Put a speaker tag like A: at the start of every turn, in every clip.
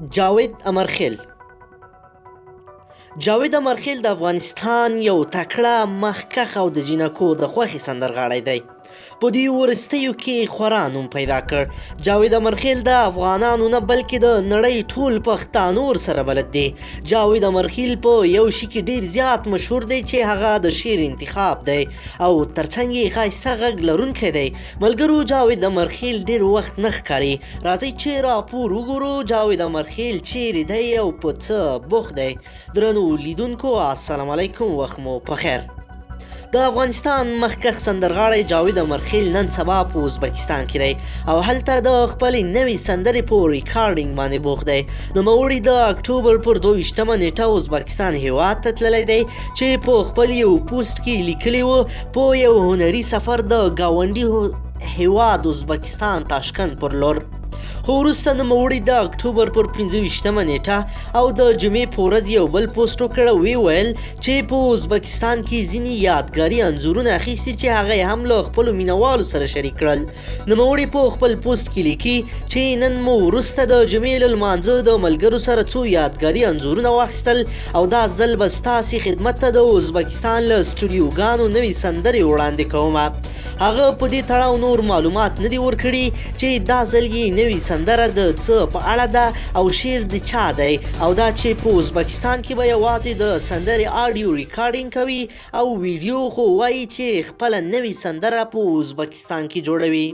A: جاوید امرخیل د افغانستان یو تکړه مخکښ او د جینکو د خوښې سندرغاړی دی. په دې وروستیو کې خورا نوم پیدا کړ. جاوید امرخیل د افغانانو نه بلکې د نړۍ ټول پښتانه ورسره بلد دی. جاوید امرخیل په یو شي کې ډیر زیات مشهور دی چې هغه د شعر انتخاب دی او ترڅنګ یې ښایسته غږ لرونکی دی. ملګرو، جاوید امرخیل ډیر وخت نه ښکاري. راځئ چې راپور وګورو جاوید امرخیل چیرې دی او په څه بوخت دی. درنو لیدونکو، السلام علیکم، وخت مو پخیر. د افغانستان مخکښ سندرغاړی جاوید امرخیل نن سبا په ازبکستان کې دی او هلته د خپلې نوې سندرې په ریکارډینګ باندې بوخت دی. نوموړي د اکتوبر پر 22 نیټه ازبکستان هیواد ته تللی دی چې په خپل یو پوسټ کې لیکلي و په یو هنري سفر د ګاونډي هیواد ازبکستان تاشکند پر لور. خو وروسته نوموړي د اکتوبر پر 25 نیټه او د جمعې په ورځ یو بل پوسټ وکړ او ویل چې په ازبکستان کې ځینې یادګاري انځورونه اخیستي چې هغه یې هم له خپلو مینوالو سره شریک کړل. نوموړي په خپل پوسټ کې لیکي چې نن مو وروسته د جمعې له لمانځه د ملګرو سره څو یادګاري انځورونه واخیستل او دا ځل به ستاسې خدمت ته د ازبکستان له سټوډیوګانو نوې سندرې وړاندې کومه. هغه په دې تړاو نور معلومات نه دي ورکړي چې دا ځل یې نوې سندره د څه په اړه ده او شعر د چا دی او دا چې په ازبکستان کې به یوازې د سندرې آډیو ریکارډینګ کوي او ویډیو خو وایي چې خپله نوې سندره په ازبکستان کې جوړوي.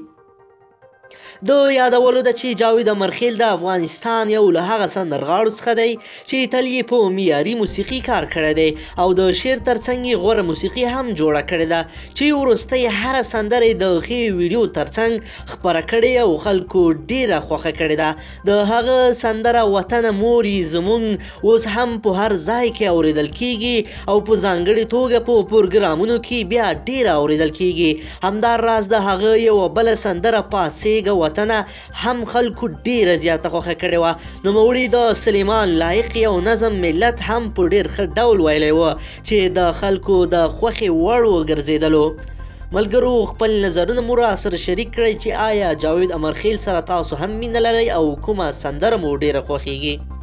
A: د یادولو ده چې جاوید امرخیل د افغانستان یو له هغه سندرغاړو څخه دی چې تل یې په معیاري موسیقي کار کړی دی او د شعر ترڅنګ یې غوره موسیقي هم جوړه کړې ده چې وروسته یې هره سندره یې د ښې ویډیو ترڅنګ خپره کړې او خلکو ډیره خوښه کړې ده. د هغه سندره وطنه مورې زموږ اوس هم په هر ځای کې اورېدل کیږي او په ځانګړې توګه په پروګرامونو کې بیا ډیره اورېدل کیږي. همداراز د هغه یوه بله سندره پاڅېږه وطنه هم خلکو ډیره زیاته خوښه کړې وه. نوموړي د سلیمان لایق یو نظم ملت هم په ډیر ښه ډول ویلی و چې د خلکو د خوښې وړ وګرځېدلو. ملګرو، خپل نظرونه مو راسره شریک کړئ چې آیا جاوید امرخیل سره تاسو هم مینه لرئ او کومه سندره مو ډیره خوښیږي.